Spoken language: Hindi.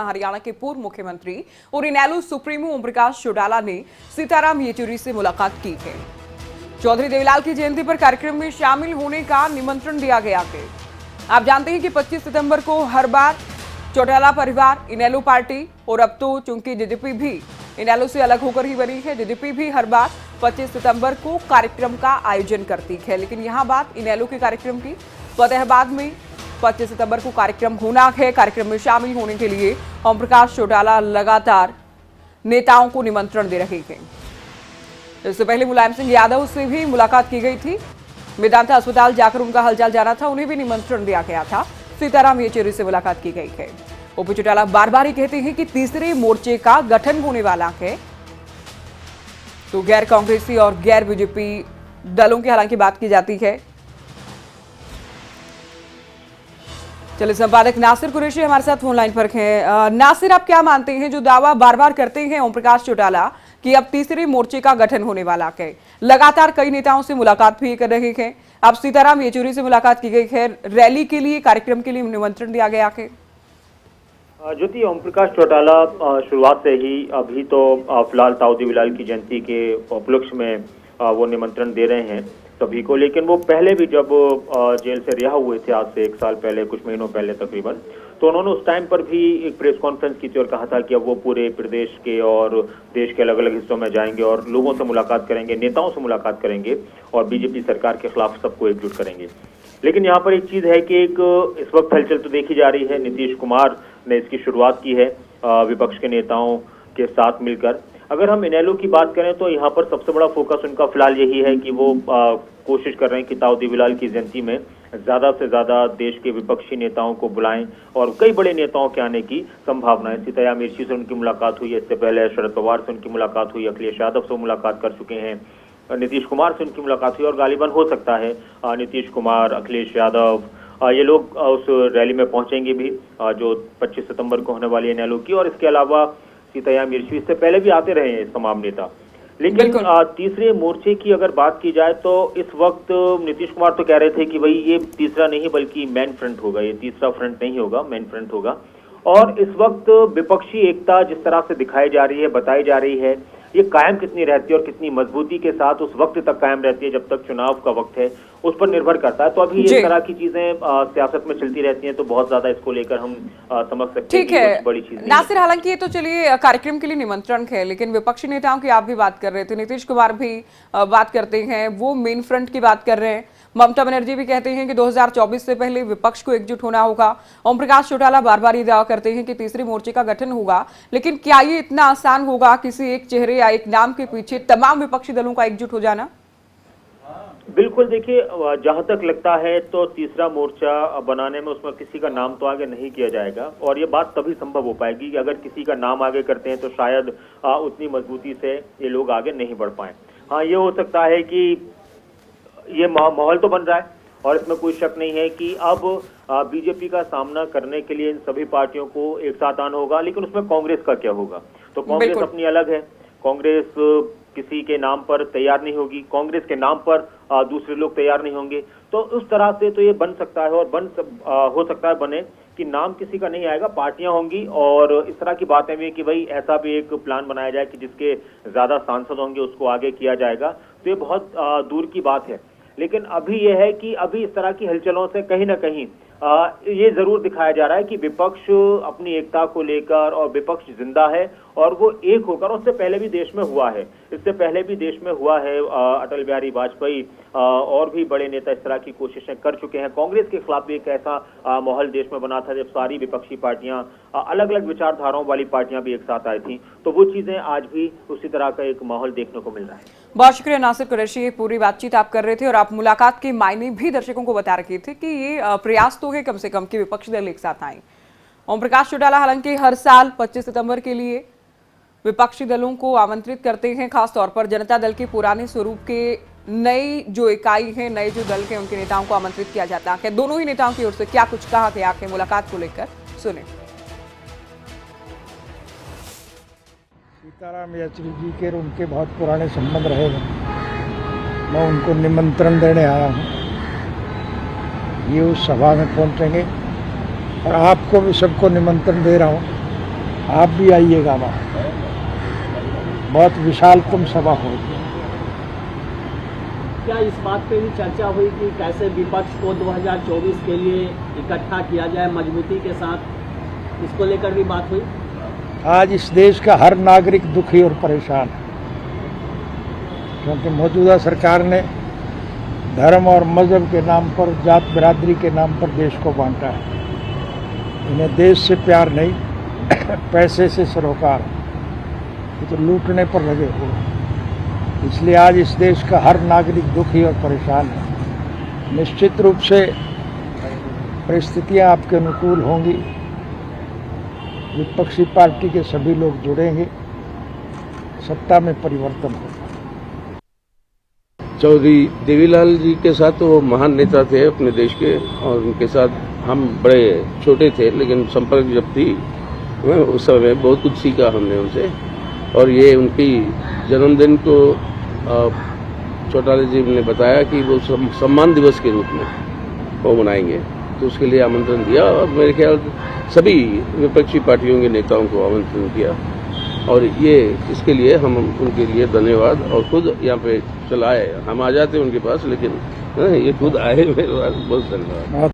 हरियाणा के पूर्व मुख्यमंत्री और इनेलो सुप्रीमो ओम प्रकाश चौटाला ने सीताराम येचुरी से मुलाकात की है। चौधरी देवीलाल की जयंती पर कार्यक्रम में शामिल होने का निमंत्रण दिया गया है। आप जानते हैं कि 25 सितंबर को हर बार चौटाला परिवार, इनेलो पार्टी और अब तो चूंकि जेजेपी भी इनेलो से अलग होकर ही बनी है, जेजेपी भी हर बार 25 सितंबर को कार्यक्रम का आयोजन करती है। लेकिन यहाँ बात इनेलो के कार्यक्रम की। फतेहाबाद में 25 सितंबर को कार्यक्रम होना है। कार्यक्रम में शामिल होने के लिए ओम प्रकाश चौटाला लगातार नेताओं को निमंत्रण दे रहे हैं। इससे पहले मुलायम सिंह यादव से भी मुलाकात की गई थी। मेदांता अस्पताल जाकर उनका हालचाल जाना था, उन्हें भी निमंत्रण दिया गया था। सीताराम येचुरी से मुलाकात की गई है। ओपी चौटाला बार बार ही कहते हैं कि तीसरे मोर्चे का गठन होने वाला है। तो गैर कांग्रेसी और गैर बीजेपी दलों की हालांकि बात की जाती है। चलिए, संपादक नासिर कुरैशी हमारे साथ फोन लाइन पर हैं। नासिर, आप क्या मानते हैं जो दावा बार बार करते हैं ओम प्रकाश चौटाला कि अब तीसरे मोर्चे का गठन होने वाला है? लगातार कई नेताओं से मुलाकात भी कर रहे हैं। अब सीताराम येचुरी से मुलाकात की गई है। रैली के लिए, कार्यक्रम के लिए निमंत्रण दिया गया है। ज्योति, ओम प्रकाश चौटाला शुरुआत से ही अभी तो फिलहाल ताऊ देवीलाल की जयंती के उपलक्ष्य में वो निमंत्रण दे रहे हैं सभी को। लेकिन वो पहले भी जब जेल से रिहा हुए थे, आज से 1 साल पहले, कुछ महीनों पहले तकरीबन, तो उन्होंने उस टाइम पर भी एक प्रेस कॉन्फ्रेंस की थी और कहा था कि अब वो पूरे प्रदेश के और देश के अलग अलग हिस्सों में जाएंगे और लोगों से मुलाकात करेंगे, नेताओं से मुलाकात करेंगे और बीजेपी सरकार के खिलाफ सबको एकजुट करेंगे। लेकिन यहाँ पर एक चीज है कि एक इस वक्त हलचल तो देखी जा रही है। नीतीश कुमार ने इसकी शुरुआत की है विपक्ष के नेताओं के साथ मिलकर। अगर हम इनेलो की बात करें तो यहाँ पर सबसे बड़ा फोकस उनका फिलहाल यही है कि वो कोशिश कर रहे हैं कि ताऊ देवीलाल की जयंती में ज्यादा से ज्यादा देश के विपक्षी नेताओं को बुलाएं और कई बड़े नेताओं के आने की संभावना है। सीताराम येचुरी से उनकी मुलाकात हुई, इससे पहले शरद पवार से उनकी मुलाकात हुई, अखिलेश यादव से मुलाकात कर चुके हैं, नीतीश कुमार से उनकी मुलाकात हुई और गालिबन हो सकता है नीतीश कुमार, अखिलेश यादव ये लोग उस रैली में पहुंचेंगे भी जो 25 सितंबर को होने वाली है इनेलो की। और इसके अलावा सीताराम येचुरी इससे पहले भी आते रहे हैं तमाम नेता। लेकिन तीसरे मोर्चे की अगर बात की जाए तो इस वक्त नीतीश कुमार तो कह रहे थे कि भाई ये तीसरा नहीं बल्कि मेन फ्रंट होगा, ये तीसरा फ्रंट नहीं होगा, मेन फ्रंट होगा। और इस वक्त विपक्षी एकता जिस तरह से दिखाई जा रही है, बताई जा रही है, ये कायम कितनी रहती है और कितनी मजबूती के साथ उस वक्त तक कायम रहती है जब तक चुनाव का वक्त है, उस पर निर्भर करता है। तो अभी इस तरह की चीजें सियासत में चलती रहती हैं, तो बहुत ज्यादा इसको लेकर हम समझ सकते हैं। ठीक है बड़ी चीज नासिर, हालांकि ये तो चलिए कार्यक्रम के लिए निमंत्रण है, लेकिन विपक्षी नेताओं की आप भी बात कर रहे थे, नीतीश कुमार भी बात करते हैं, वो मेन फ्रंट की बात कर रहे हैं। ममता बनर्जी भी कहते हैं कि 2024 से पहले विपक्ष को एकजुट होना होगा। ओम प्रकाश चौटाला बार बार ये दावा करते हैं कि तीसरे मोर्चे का गठन होगा। लेकिन क्या ये इतना आसान होगा किसी एक चेहरे या एक नाम के पीछे तमाम विपक्षी दलों का एकजुट हो जाना? बिल्कुल, देखिए जहां तक लगता है तो तीसरा मोर्चा बनाने में उसमें किसी का नाम तो आगे नहीं किया जाएगा और ये बात तभी संभव हो पाएगी कि अगर किसी का नाम आगे करते हैं तो शायद उतनी मजबूती से ये लोग आगे नहीं बढ़ पाए। हाँ, ये हो सकता है कि ये माहौल तो बन रहा है और इसमें कोई शक नहीं है कि अब बीजेपी का सामना करने के लिए इन सभी पार्टियों को एक साथ आना होगा। लेकिन उसमें कांग्रेस का क्या होगा? तो कांग्रेस अपनी अलग है, कांग्रेस किसी के नाम पर तैयार नहीं होगी, कांग्रेस के नाम पर दूसरे लोग तैयार नहीं होंगे। तो उस तरह से तो ये बन सकता है और हो सकता है बने कि नाम किसी का नहीं आएगा, पार्टियां होंगी और इस तरह की बातें भी कि भाई ऐसा भी एक प्लान बनाया जाए कि जिसके ज्यादा सांसद होंगे उसको आगे किया जाएगा। तो ये बहुत दूर की बात है। लेकिन अभी यह है कि अभी इस तरह की हलचलों से कहीं ना कहीं ये जरूर दिखाया जा रहा है कि विपक्ष अपनी एकता को लेकर और विपक्ष जिंदा है और वो एक होकर, उससे पहले भी देश में हुआ है, इससे पहले भी देश में हुआ है। अटल बिहारी वाजपेयी और भी बड़े नेता इस तरह की कोशिशें कर चुके हैं। कांग्रेस के खिलाफ भी एक ऐसा माहौल देश में बना था जब सारी विपक्षी पार्टियां, अलग अलग विचारधाराओं वाली पार्टियां भी एक साथ आई थी। तो वो चीजें आज भी उसी तरह का एक माहौल देखने को मिल रहा है। बहुत शुक्रिया नासिर कुरैशी, पूरी बातचीत आप कर रहे थे और आप मुलाकात के मायने भी दर्शकों को बता रहे थे कि ये प्रयास तो है कम से कम कि विपक्षी दल एक साथ आए। ओम प्रकाश चौटाला हालांकि हर साल 25 सितंबर के लिए विपक्षी दलों को आमंत्रित करते हैं, खासतौर पर जनता दल के पुराने स्वरूप के नई जो इकाई है, नए जो दल के उनके नेताओं को आमंत्रित किया जाता है। दोनों ही नेताओं की ओर से क्या कुछ कहा गया है मुलाकात को लेकर, सुने। सीताराम येचुरी जी के उनके बहुत पुराने संबंध रहे हैं। मैं उनको निमंत्रण देने आया हूँ, ये उस सभा में पहुँचेंगे और आपको भी सबको निमंत्रण दे रहा हूँ आप भी आइएगा वहाँ, बहुत विशालतम सभा होगी। क्या इस बात पे भी चर्चा हुई कि कैसे विपक्ष को 2024 के लिए इकट्ठा किया जाए मजबूती के साथ, इसको लेकर भी बात हुई? आज इस देश का हर नागरिक दुखी और परेशान है, क्योंकि मौजूदा सरकार ने धर्म और मजहब के नाम पर, जात बिरादरी के नाम पर देश को बांटा है। इन्हें देश से प्यार नहीं, पैसे से सरोकार, ये तो लूटने पर लगे हुए। इसलिए आज इस देश का हर नागरिक दुखी और परेशान है। निश्चित रूप से परिस्थितियां आपके अनुकूल होंगी, विपक्षी पार्टी के सभी लोग जुड़ेंगे, सत्ता में परिवर्तन होगा। चौधरी देवीलाल जी के साथ तो वो महान नेता थे अपने देश के, और उनके साथ हम बड़े छोटे थे, लेकिन संपर्क जब थी उस समय बहुत कुछ सीखा हमने उनसे। और ये उनकी जन्मदिन को चौटाला जी ने बताया कि वो सम्मान दिवस के रूप में वो मनाएंगे, तो उसके लिए आमंत्रण दिया, और मेरे ख्याल सभी विपक्षी पार्टियों के नेताओं को आमंत्रण दिया। और ये इसके लिए हम उनके लिए धन्यवाद, और खुद यहाँ पे चलाए, हम आ जाते उनके पास, लेकिन ये खुद आए, मेरे पास बहुत धन्यवाद।